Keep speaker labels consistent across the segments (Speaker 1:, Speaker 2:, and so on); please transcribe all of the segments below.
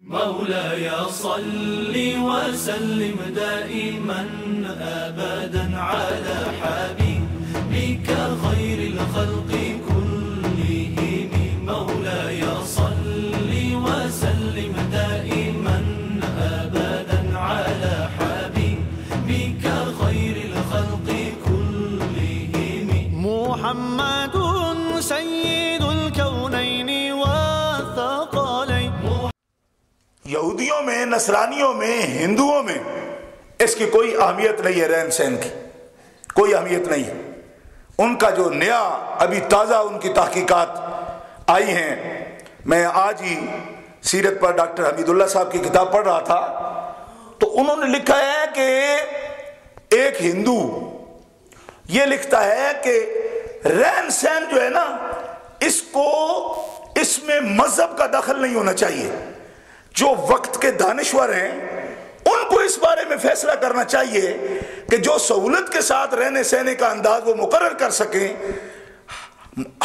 Speaker 1: مولاي صل وسلم دائما أبدا على حبيبك خير الخلق كلهم. مولاي صل وسلم دائما أبدا على حبيبك خير الخلق كلهم. محمد سيد الكونين والثقلين.
Speaker 2: یہودیوں میں، نصرانیوں میں، ہندوؤں میں اس کی کوئی اہمیت نہیں ہے، رہن سہن کی کوئی اہمیت نہیں ہے. ان کا جو نیا ابھی تازہ ان کی تحقیقات آئی ہیں، میں آج ہی سیرت پر ڈاکٹر حمید اللہ صاحب کی کتاب پڑھ رہا تھا، تو انہوں نے لکھا ہے کہ ایک ہندو یہ لکھتا ہے کہ رہن سہن جو ہے نا، اس میں مذہب کا دخل نہیں ہونا چاہیے. جو وقت کے دانشور ہیں ان کو اس بارے میں فیصلہ کرنا چاہیے کہ جو سہولت کے ساتھ رہنے سہنے کا انداز وہ مقرر کر سکیں.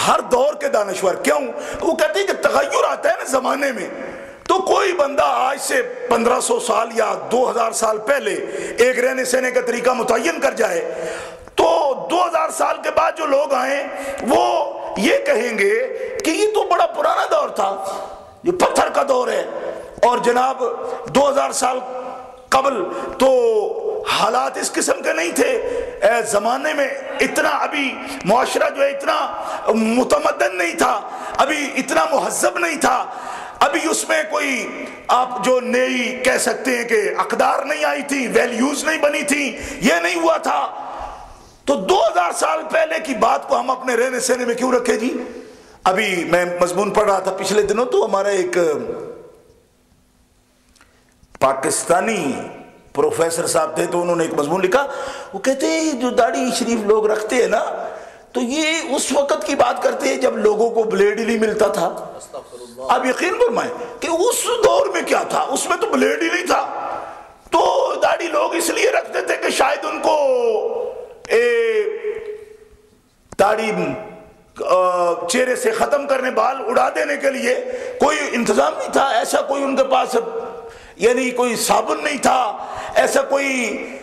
Speaker 2: ہر دور کے دانشور، کیوں وہ کہتے ہیں کہ تغیر آتا ہے نا زمانے میں، تو کوئی بندہ آج سے 1500 سال یا 2000 سال پہلے ایک رہنے سہنے کا طریقہ متعین کر جائے، تو 2000 سال کے بعد جو لوگ آئیں وہ یہ کہیں گے کہ یہ تو بڑا پرانا دور تھا، یہ پتھر کا دور ہے. اور جناب 2000 سال قبل تو حالات اس قسم کے نہیں تھے، زمانے میں اتنا ابھی معاشرہ جو ہے اتنا متمدن نہیں تھا، ابھی اتنا مہذب نہیں تھا، ابھی اس میں کوئی آپ جو نئی کہہ سکتے ہیں کہ اقدار نہیں آئی تھی، ویلیوز نہیں بنی تھی، یہ نہیں ہوا تھا. تو 2000 سال پہلے کی بات کو ہم اپنے رہنے سہنے میں کیوں رکھے جی؟ ابھی میں مضمون پڑھ رہا تھا پچھلے دنوں، تو ہمارا ایک پاکستانی پروفیسر صاحب تھے، تو انہوں نے ایک مضمون لکھا. وہ کہتے ہیں جو داڑھی شریف لوگ رکھتے ہیں نا، تو یہ اس وقت کی بات کرتے ہیں جب لوگوں کو بلیڈ ہی نہیں ملتا تھا. آپ یقین فرمائیں کہ اس دور میں کیا تھا، اس میں تو بلیڈ ہی نہیں تھا، تو داڑھی لوگ اس لیے رکھتے تھے کہ شاید ان کو داڑھی چہرے سے ختم کرنے، بال اڑا دینے کے لیے کوئی انتظام نہیں تھا. ایسا کوئی ان کے پاس یعنی کوئی صابن نہیں تھا، ایسا کوئی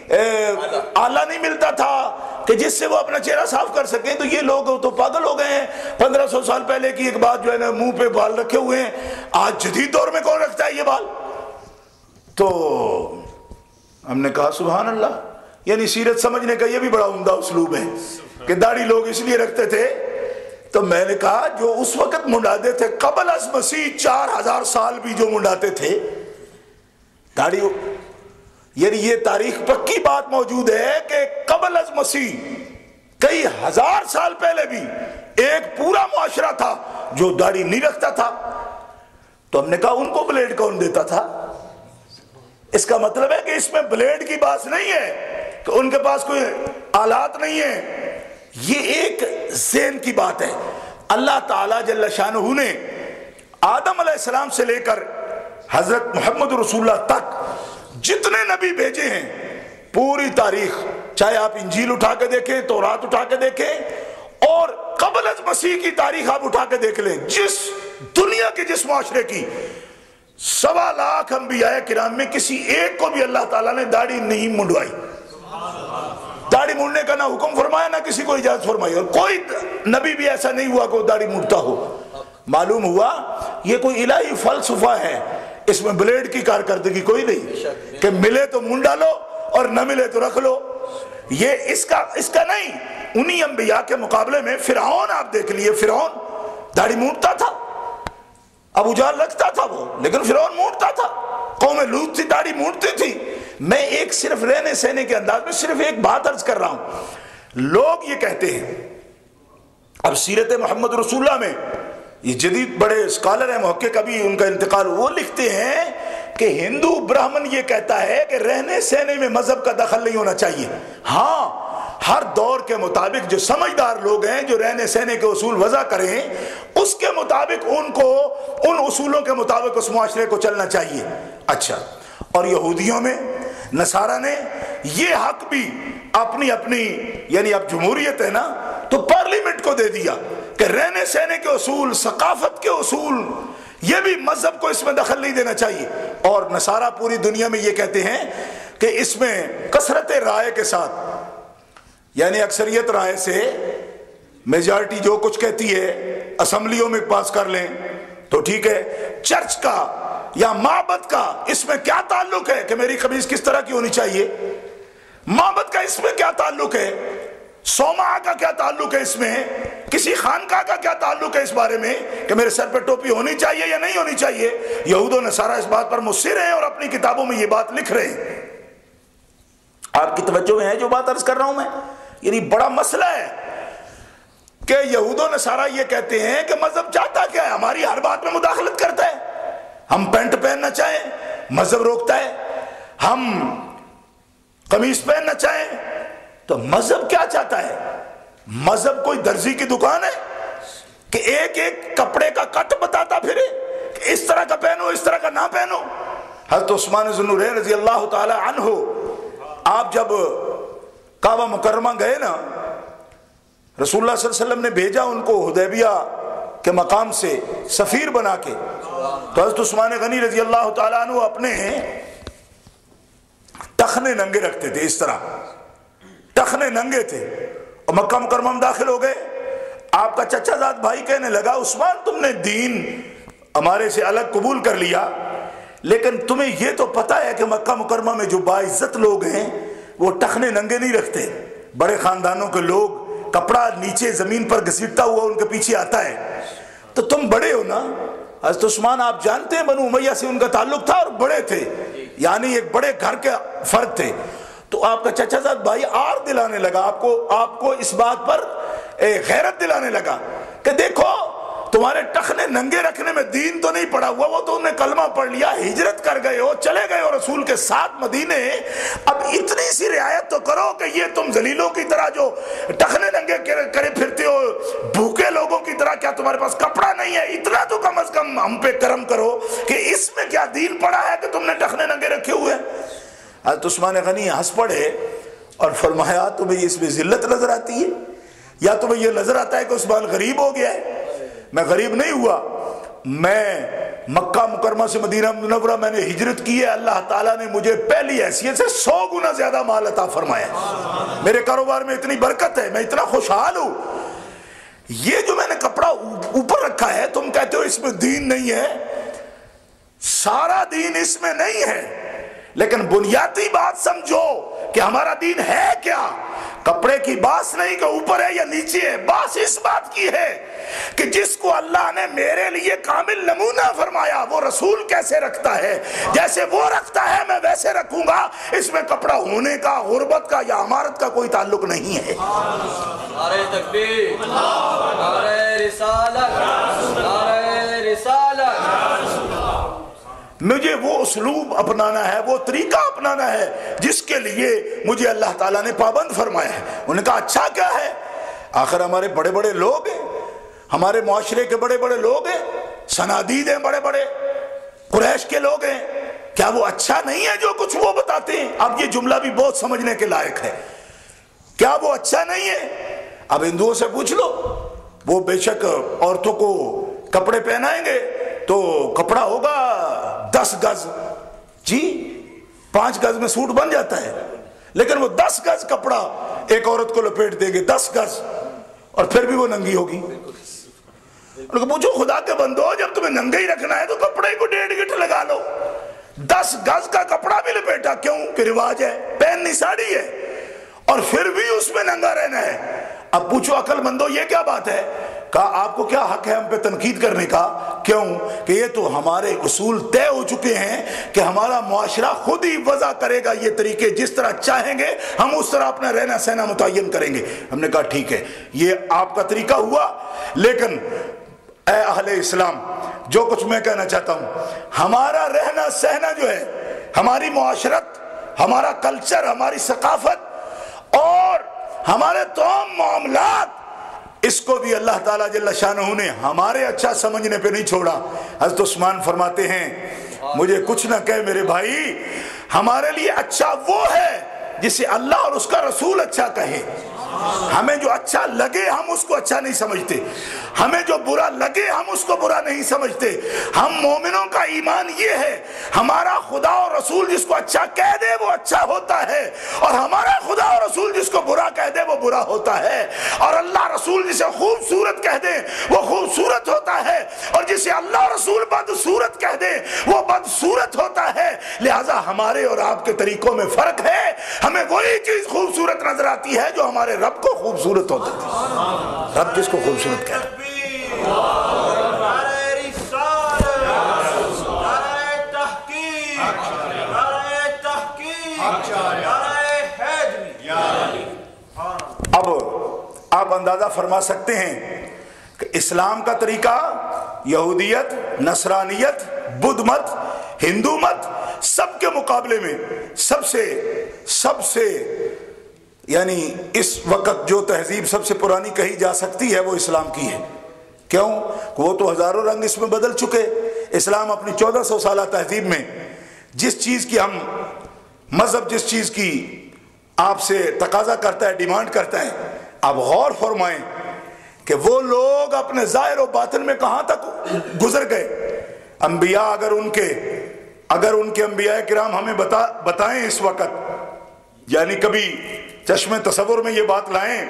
Speaker 2: آلہ نہیں ملتا تھا کہ جس سے وہ اپنا چہرہ صاف کر سکیں. تو یہ لوگ تو پاگل ہو گئے ہیں. 1500 سال پہلے کی ایک بات جو ہے نا، منہ پہ بال رکھے ہوئے ہیں. آج جدید دور میں کون رکھتا ہے یہ بال؟ تو ہم نے کہا سبحان اللہ، یعنی سیرت سمجھنے کا یہ بھی بڑا عمدہ اسلوب ہے کہ داڑھی لوگ اس لیے رکھتے تھے. تو میں نے کہا جو اس وقت منڈاتے تھے، قبل از مسیح 4000 سال بھی جو منڈاتے تھے داڑھی، یعنی یہ تاریخ پکی بات موجود ہے کہ قبل از مسیح کئی ہزار سال پہلے بھی ایک پورا معاشرہ تھا جو داڑھی نہیں رکھتا تھا. تو ہم نے کہا ان کو بلیڈ کون دیتا تھا؟ اس کا مطلب ہے کہ اس میں بلیڈ کی بات نہیں ہے کہ ان کے پاس کوئی آلات نہیں ہے، یہ ایک ذہن کی بات ہے. اللہ تعالیٰ جل شانہ نے آدم علیہ السلام سے لے کر حضرت محمد رسول اللہ تک جتنے نبی بھیجے ہیں، پوری تاریخ، چاہے آپ انجیل اٹھا کے دیکھیں، تورات اٹھا کے دیکھیں، اور قبل از مسیح کی تاریخ آپ اٹھا کے دیکھ لیں، جس دنیا کے جس معاشرے کی 1.25 لاکھ انبیاء کرام میں کسی ایک کو بھی اللہ تعالیٰ نے داڑھی نہیں منڈوائی. داڑھی مونڈنے کا نہ حکم فرمایا، نہ کسی کو اجازت فرمائی، اور کوئی نبی بھی ایسا نہیں ہوا کہ وہ داڑھی مونڈتا ہو. معلوم ہوا یہ کوئی الہی فلسفہ ہے، اس میں بلیڈ کی کارکردگی کوئی نہیں کہ ملے تو منڈا لو اور نہ ملے تو رکھ لو. یہ اس کا نہیں. انہی انبیاء کے مقابلے میں فرعون آپ دیکھ لیے، فرعون داڑھی مونڈتا تھا، ابو جہل رکھتا تھا وہ، لیکن فرعون مونڈتا تھا. قوم لوط تھی داڑھی مونڈتی تھی. میں ایک صرف رہنے سہنے کے انداز میں صرف ایک بات عرض کر رہا ہوں. لوگ یہ کہتے ہیں، اب سیرت محمد رسول اللہ میں یہ جدید بڑے اسکالر ہیں، محقق، ابھی ان کا انتقال، وہ لکھتے ہیں کہ ہندو برہمن یہ کہتا ہے کہ رہنے سہنے میں مذہب کا دخل نہیں ہونا چاہیے. ہاں، ہر دور کے مطابق جو سمجھدار لوگ ہیں جو رہنے سہنے کے اصول وضع کریں، اس کے مطابق ان کو ان اصولوں کے مطابق اس معاشرے کو چلنا چاہیے. اچھا، اور یہودیوں میں، نصارہ نے یہ حق بھی اپنی یعنی اب جمہوریت ہے نا، تو پارلیمنٹ کو دے دیا کہ رہنے سہنے کے اصول، ثقافت کے اصول، یہ بھی مذہب کو اس میں دخل نہیں دینا چاہیے. اور نصارہ پوری دنیا میں یہ کہتے ہیں کہ اس میں کثرت رائے کے ساتھ، یعنی اکثریت رائے سے میجارٹی جو کچھ کہتی ہے اسمبلیوں میں پاس کر لیں تو ٹھیک ہے. چرچ کا یا معبد کا اس میں کیا تعلق ہے کہ میری قمیض کس طرح کی ہونی چاہیے؟ معبد کا اس میں کیا تعلق ہے؟ صومعہ کا کیا تعلق ہے اس میں؟ کسی خانقاہ کا کیا تعلق ہے اس بارے میں کہ میرے سر پہ ٹوپی ہونی چاہیے یا نہیں ہونی چاہیے؟ یہود و نصارہ اس بات پر مصر ہیں اور اپنی کتابوں میں یہ بات لکھ رہے ہیں. آپ کی توجہ میں ہے جو بات عرض کر رہا ہوں میں؟ یعنی بڑا مسئلہ ہے کہ یہود و نصارہ یہ کہتے ہیں کہ مذہب چاہتا کیا ہے؟ ہماری ہر بات میں مداخلت کرتا ہے. ہم پینٹ پہننا چاہیں مذہب روکتا ہے، ہم قمیص پہننا چاہیں تو مذہب کیا چاہتا ہے؟ مذہب کوئی درزی کی دکان ہے کہ ایک ایک کپڑے کا کٹ بتاتا پھرے کہ اس طرح کا پہنو اس طرح کا نہ پہنو؟ حضرت عثمان ذو النورین رضی اللہ تعالی عنہ، آپ جب کعبہ مکرمہ گئے نا، رسول اللہ صلی اللہ علیہ وسلم نے بھیجا ان کو حدیبیہ کے مقام سے سفیر بنا کے، تو حضرت عثمان غنی رضی اللہ تعالیٰ عنہ اپنے ٹخنے ننگے رکھتے تھے، اس طرح ٹخنے ننگے تھے، اور مکہ مکرمہ میں داخل ہو گئے. آپ کا چچا زاد بھائی کہنے لگا عثمان تم نے دین ہمارے سے الگ قبول کر لیا، لیکن تمہیں یہ تو پتا ہے کہ مکہ مکرمہ میں جو باعزت لوگ ہیں وہ ٹخنے ننگے نہیں رکھتے. بڑے خاندانوں کے لوگ کپڑا نیچے زمین پر گھسیٹتا ہوا ان کے پیچھے آتا ہے. تو تم بڑے ہو نا. حضرت عثمان آپ جانتے ہیں بنو امیہ سے ان کا تعلق تھا اور بڑے تھے، یعنی ایک بڑے گھر کے فرد تھے. تو آپ کا چچا زاد بھائی آر دلانے لگا آپ کو اس بات پر غیرت دلانے لگا کہ دیکھو تمہارے ٹخنے ننگے رکھنے میں دین تو نہیں پڑا ہوا، وہ تو انہیں کلمہ پڑھ لیا، ہجرت کر گئے ہو، چلے گئے ہو رسول کے ساتھ مدینے. اب اتنی سی رعایت تو کرو کہ یہ تم ذلیلوں کی طرح جو ٹخنے ننگے کرے پھرتے ہو، بھوکے لوگوں کی طرح، کیا تمہارے پاس کپڑا نہیں ہے؟ اتنا تو کم از کم ہم پہ کرم کرو کہ اس میں کیا دین پڑا ہے کہ تم نے ٹخنے ننگے رکھے ہوئے. حضرت عثمان غنی ہنس پڑے اور فرمایا تمہیں اس میں ذلت نظر آتی ہے یا تمہیں یہ نظر آتا ہے کہ عثمان غریب ہو گیا ہے؟ میں غریب نہیں ہوا، میں مکہ مکرمہ سے مدینہ منورہ میں نے ہجرت کی ہے، اللہ تعالیٰ نے مجھے پہلی حیثیت سے 100 گنا زیادہ مال عطا فرمایا، میرے کاروبار میں اتنی برکت ہے، میں اتنا خوشحال ہوں. یہ جو میں نے کپڑا اوپر رکھا ہے تم کہتے ہو اس میں دین نہیں ہے، سارا دین اس میں نہیں ہے، لیکن بنیادی بات سمجھو کہ ہمارا دین ہے کیا. کپڑے کی بات نہیں کہ اوپر ہے یا نیچے ہے، بات اس بات کی ہے کہ جس کو اللہ نے میرے لیے کامل نمونہ فرمایا وہ رسول کیسے رکھتا ہے، جیسے وہ رکھتا ہے میں ویسے رکھوں گا. اس میں کپڑا ہونے کا، غربت کا یا عمارت کا کوئی تعلق نہیں ہے.
Speaker 3: نعرہ تکبیر، نعرہ رسالت، نعرہ رسالت.
Speaker 2: مجھے وہ اسلوب اپنانا ہے، وہ طریقہ اپنانا ہے جس کے لیے مجھے اللہ تعالیٰ نے پابند فرمایا ہے. انہوں نے کہا اچھا کیا ہے، آخر ہمارے بڑے بڑے لوگ ہیں، ہمارے معاشرے کے بڑے بڑے لوگ ہیں، صنادید ہیں، بڑے بڑے قریش کے لوگ ہیں، کیا وہ اچھا نہیں ہے جو کچھ وہ بتاتے ہیں؟ اب یہ جملہ بھی بہت سمجھنے کے لائق ہے. کیا وہ اچھا نہیں ہے؟ اب ہندوؤں سے پوچھ لو، وہ بے شک عورتوں کو کپڑے پہنائیں گے تو کپڑا ہوگا 10 گز، جی 5 گز میں سوٹ بن جاتا ہے، لیکن وہ 10 گز کپڑا ایک عورت کو لپیٹ دیں گے، 10 گز، اور پھر بھی وہ ننگی ہوگی. پوچھو خدا کے بندو، جب تمہیں ننگا ہی رکھنا ہے تو کپڑے کو 1.5 گٹھ لگا لو. 10 گز کا کپڑا بھی لپیٹا کیوں کہ رواج ہے، پہننی ساڑی ہے، اور پھر بھی اس میں ننگا رہنا ہے. اب پوچھو عقل مندو یہ کیا بات ہے؟ کہا آپ کو کیا حق ہے ہم پہ تنقید کرنے کا؟ کیوں کہ یہ تو ہمارے اصول طے ہو چکے ہیں کہ ہمارا معاشرہ خود ہی وضع کرے گا یہ طریقے، جس طرح چاہیں گے ہم اس طرح اپنا رہنا سہنا متعین کریں گے. ہم نے کہا ٹھیک ہے یہ آپ کا طریقہ ہوا، لیکن اے اہل اسلام جو کچھ میں کہنا چاہتا ہوں، ہمارا رہنا سہنا جو ہے، ہماری معاشرت، ہمارا کلچر، ہماری ثقافت اور ہمارے تمام معاملات، اس کو بھی اللہ تعالیٰ جل شانہ نے ہمارے اچھا سمجھنے پہ نہیں چھوڑا. حضرت عثمان فرماتے ہیں مجھے کچھ نہ کہے میرے بھائی، ہمارے لیے اچھا وہ ہے جسے اللہ اور اس کا رسول اچھا کہے. ہمیں جو اچھا لگے ہم اس کو اچھا نہیں سمجھتے، ہمیں جو برا لگے ہم اس کو برا نہیں سمجھتے۔ ہم مومنوں کا ایمان یہ ہے، ہمارا خدا اور رسول جس کو اچھا کہہ دے وہ اچھا ہوتا ہے، اور ہمارا خدا اور رسول جس کو برا کہہ دے وہ برا ہوتا ہے، اور اللہ رسول جسے خوبصورت کہہ دے وہ خوبصورت ہوتا ہے، اور جسے اللہ رسول بدصورت کہہ دے وہ بدصورت ہوتا ہے۔ لہذا ہمارے اور آپ کے طریقوں میں فرق ہے، ہمیں وہی چیز خوبصورت نظر آتی ہے جو ہمارے رب کو خوبصورت ہوتا ہے۔ رب جس کو خوبصورت کہہ رہے اب آپ اندازہ فرما سکتے ہیں کہ اسلام کا طریقہ یہودیت، نصرانیت، بدھ مت، ہندو مت سب کے مقابلے میں سب سے یعنی اس وقت جو تہذیب سب سے پرانی کہی جا سکتی ہے وہ اسلام کی ہے۔ کیوں؟ وہ تو ہزاروں رنگ اس میں بدل چکے۔ اسلام اپنی 1400 سالہ تہذیب میں جس چیز کی ہم مذہب جس چیز کی آپ سے تقاضا کرتا ہے، ڈیمانڈ کرتا ہے، آپ غور فرمائیں کہ وہ لوگ اپنے ظاہر و باطن میں کہاں تک گزر گئے۔ انبیاء اگر ان کے انبیاء کرام ہمیں بتائیں اس وقت، یعنی کبھی چشم تصور میں یہ بات لائیں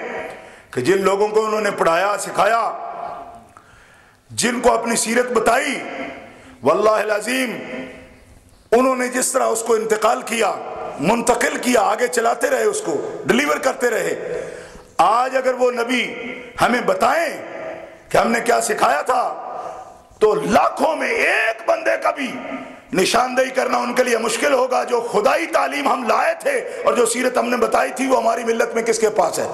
Speaker 2: کہ جن لوگوں کو انہوں نے پڑھایا، سکھایا، جن کو اپنی سیرت بتائی، واللہ العظیم انہوں نے جس طرح اس کو انتقال کیا، منتقل کیا، آگے چلاتے رہے، اس کو ڈیلیور کرتے رہے، آج اگر وہ نبی ہمیں بتائیں کہ ہم نے کیا سکھایا تھا تو لاکھوں میں ایک بندے کا بھی نشاندہی کرنا ان کے لیے مشکل ہوگا جو خدائی تعلیم ہم لائے تھے اور جو سیرت ہم نے بتائی تھی وہ ہماری ملت میں کس کے پاس ہے۔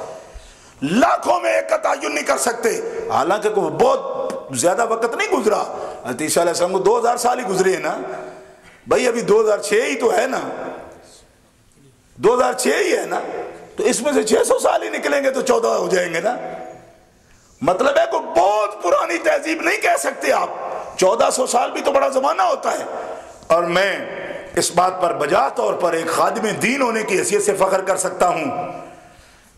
Speaker 2: لاکھوں میں ایک کا تعین نہیں کر سکتے، حالانکہ بہت زیادہ وقت نہیں گزرا، عیسیٰ علیہ السلام کو 2000 سال ہی گزرے ہیں نا بھائی، ابھی 2006 ہی تو ہے نا، 2006 ہی ہے نا، تو اس میں سے 600 سال ہی نکلیں گے تو 14 ہو جائیں گے نا۔ مطلب ہے کوئی بہت پرانی تہذیب نہیں کہہ سکتے آپ، 1400 سال بھی تو بڑا زمانہ ہوتا ہے۔ اور میں اس بات پر بجا طور پر ایک خادم دین ہونے کی حیثیت سے فخر کر سکتا ہوں،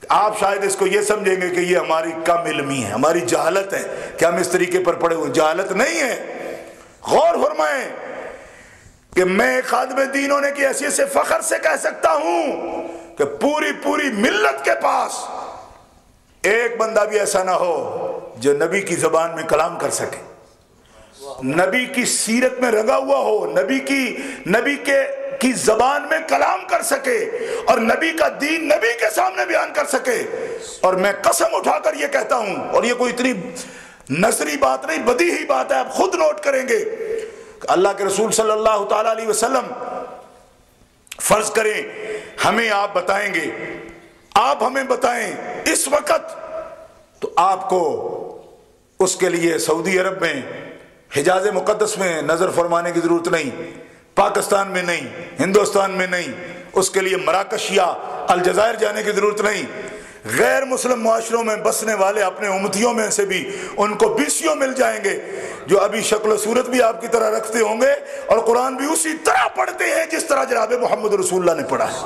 Speaker 2: آپ شاید اس کو یہ سمجھیں گے کہ یہ ہماری کم علمی ہے، ہماری جہالت ہے کہ ہم اس طریقے پر پڑے ہوئے، جہالت نہیں ہے۔ غور فرمائیں کہ میں ایک خادم دین ہونے کی حیثیت سے فخر سے کہہ سکتا ہوں کہ پوری ملت کے پاس ایک بندہ بھی ایسا نہ ہو جو نبی کی زبان میں کلام کر سکے، نبی کی سیرت میں رنگا ہوا ہو، نبی کی زبان میں کلام کر سکے اور نبی کا دین نبی کے سامنے بیان کر سکے۔ اور میں قسم اٹھا کر یہ کہتا ہوں، اور یہ کوئی اتنی نظری بات نہیں، بدیہی بات ہے، آپ خود نوٹ کریں گے کہ اللہ کے رسول صلی اللہ تعالی علیہ وسلم فرض کریں ہمیں آپ بتائیں گے، آپ ہمیں بتائیں اس وقت، تو آپ کو اس کے لیے سعودی عرب میں، حجاز مقدس میں نظر فرمانے کی ضرورت نہیں، پاکستان میں نہیں، ہندوستان میں نہیں، اس کے لیے مراکش یا الجزائر جانے کی ضرورت نہیں۔ غیر مسلم معاشروں میں بسنے والے اپنے امتیوں میں سے بھی ان کو بیسیوں مل جائیں گے جو ابھی شکل و صورت بھی آپ کی طرح رکھتے ہوں گے اور قرآن بھی اسی طرح پڑھتے ہیں جس طرح جناب محمد رسول اللہ نے پڑھا ہے۔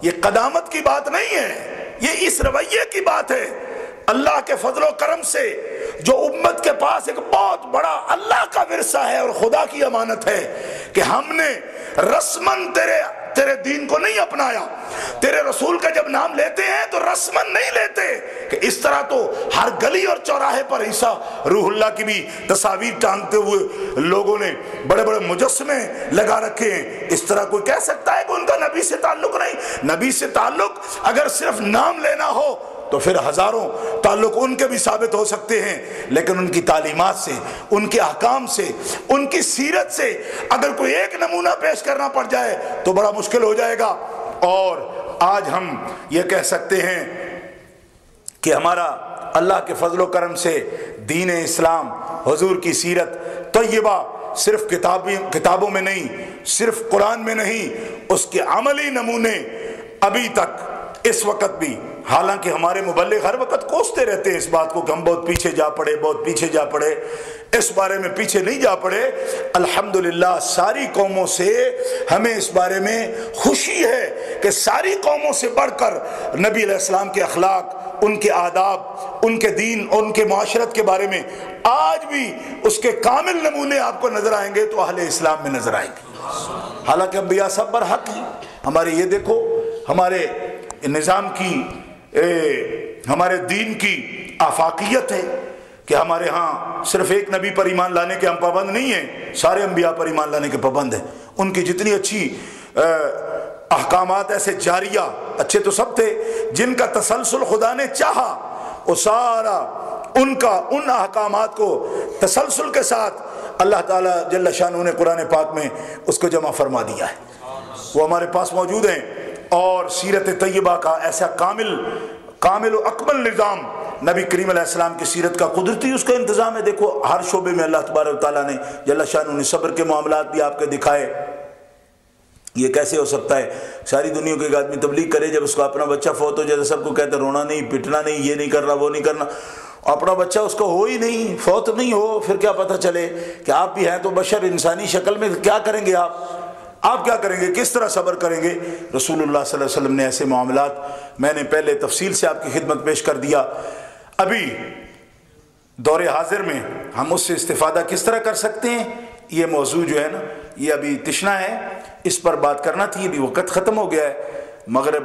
Speaker 2: یہ قدامت کی بات نہیں ہے، یہ اس رویے کی بات ہے۔ اللہ کے فضل و کرم سے جو امت کے پاس ایک بہت بڑا اللہ کا ورثہ ہے اور خدا کی امانت ہے کہ ہم نے رسمن تیرے دین کو نہیں اپنایا، تیرے رسول کا جب نام لیتے ہیں تو رسمن نہیں لیتے کہ اس طرح تو ہر گلی اور چوراہے پر عیسیٰ روح اللہ کی بھی تصاویر ٹانگتے ہوئے لوگوں نے بڑے بڑے مجسمے لگا رکھے ہیں۔ اس طرح کوئی کہہ سکتا ہے کہ ان کا نبی سے تعلق نہیں؟ نبی سے تعلق اگر صرف نام لینا ہو تو پھر ہزاروں تعلق ان کے بھی ثابت ہو سکتے ہیں، لیکن ان کی تعلیمات سے، ان کے احکام سے، ان کی سیرت سے اگر کوئی ایک نمونہ پیش کرنا پڑ جائے تو بڑا مشکل ہو جائے گا۔ اور آج ہم یہ کہہ سکتے ہیں کہ ہمارا اللہ کے فضل و کرم سے دین اسلام، حضور کی سیرت طیبہ صرف کتابوں میں نہیں، صرف قرآن میں نہیں، اس کے عملی نمونے ابھی تک اس وقت بھی حالانکہ ہمارے مبلغ ہر وقت کوستے رہتے ہیں اس بات کو کہ ہم بہت پیچھے جا پڑے، بہت پیچھے جا پڑے، اس بارے میں پیچھے نہیں جا پڑے۔ الحمدللہ ساری قوموں سے ہمیں اس بارے میں خوشی ہے کہ ساری قوموں سے بڑھ کر نبی علیہ السلام کے اخلاق، ان کے آداب، ان کے دین اور ان کے معاشرت کے بارے میں آج بھی اس کے کامل نمونے آپ کو نظر آئیں گے تو اہل اسلام میں نظر آئیں گے۔ حالانکہ انبیاء سب برحق ہیں۔ ہمارے یہ دیکھو ہمارے نظام کی ہمارے دین کی آفاقیت ہے کہ ہمارے ہاں صرف ایک نبی پر ایمان لانے کے ہم پابند نہیں ہیں، سارے انبیاء پر ایمان لانے کے پابند ہیں۔ ان کی جتنی اچھی احکامات ایسے جاریہ، اچھے تو سب تھے، جن کا تسلسل خدا نے چاہا وہ سارا ان احکامات کو تسلسل کے ساتھ اللہ تعالیٰ جل شانہ نے قرآن پاک میں اس کو جمع فرما دیا ہے، وہ ہمارے پاس موجود ہیں۔ اور سیرت طیبہ کا ایسا کامل و اکمل نظام نبی کریم علیہ السلام کی سیرت کا قدرتی اس کا انتظام ہے۔ دیکھو ہر شعبے میں اللہ تبارک و تعالیٰ نے جل شانہ نے صبر کے معاملات بھی آپ کے دکھائے۔ یہ کیسے ہو سکتا ہے ساری دنیا کے ایک آدمی تبلیغ کرے، جب اس کا اپنا بچہ فوت ہو جائے سب کو کہتے رونا نہیں، پٹنا نہیں، یہ نہیں کرنا، وہ نہیں کرنا، اپنا بچہ اس کو ہو ہی نہیں، فوت نہیں ہو، پھر کیا پتہ چلے کہ آپ بھی ہیں تو بشر انسانی شکل میں، کیا کریں گے آپ کیا کریں گے، کس طرح صبر کریں گے؟ رسول اللہ صلی اللہ علیہ وسلم نے ایسے معاملات میں نے پہلے تفصیل سے آپ کی خدمت پیش کر دیا۔ ابھی دور حاضر میں ہم اس سے استفادہ کس طرح کر سکتے ہیں، یہ موضوع جو ہے نا یہ ابھی تشنا ہے، اس پر بات کرنا تھی، ابھی وقت ختم ہو گیا ہے، مغرب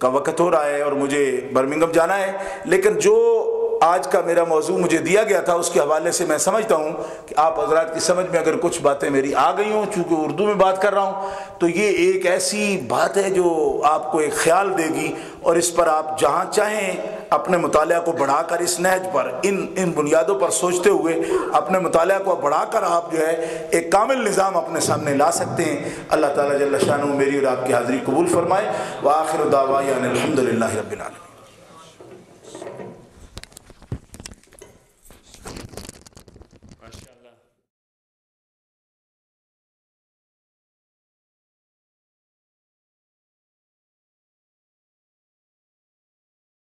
Speaker 2: کا وقت ہو رہا ہے اور مجھے برمنگھم جانا ہے، لیکن جو آج کا میرا موضوع مجھے دیا گیا تھا اس کے حوالے سے میں سمجھتا ہوں کہ آپ حضرات کی سمجھ میں اگر کچھ باتیں میری آ گئی ہوں، چونکہ اردو میں بات کر رہا ہوں تو یہ ایک ایسی بات ہے جو آپ کو ایک خیال دے گی، اور اس پر آپ جہاں چاہیں اپنے مطالعہ کو بڑھا کر اس نہج پر ان بنیادوں پر سوچتے ہوئے اپنے مطالعہ کو بڑھا کر آپ جو ہے ایک کامل نظام اپنے سامنے لا سکتے ہیں۔ اللہ تعالیٰ جل شانہ میری اور آپ کی حاضری قبول فرمائے۔ وآخر دعوانا الحمدللہ رب العالمین۔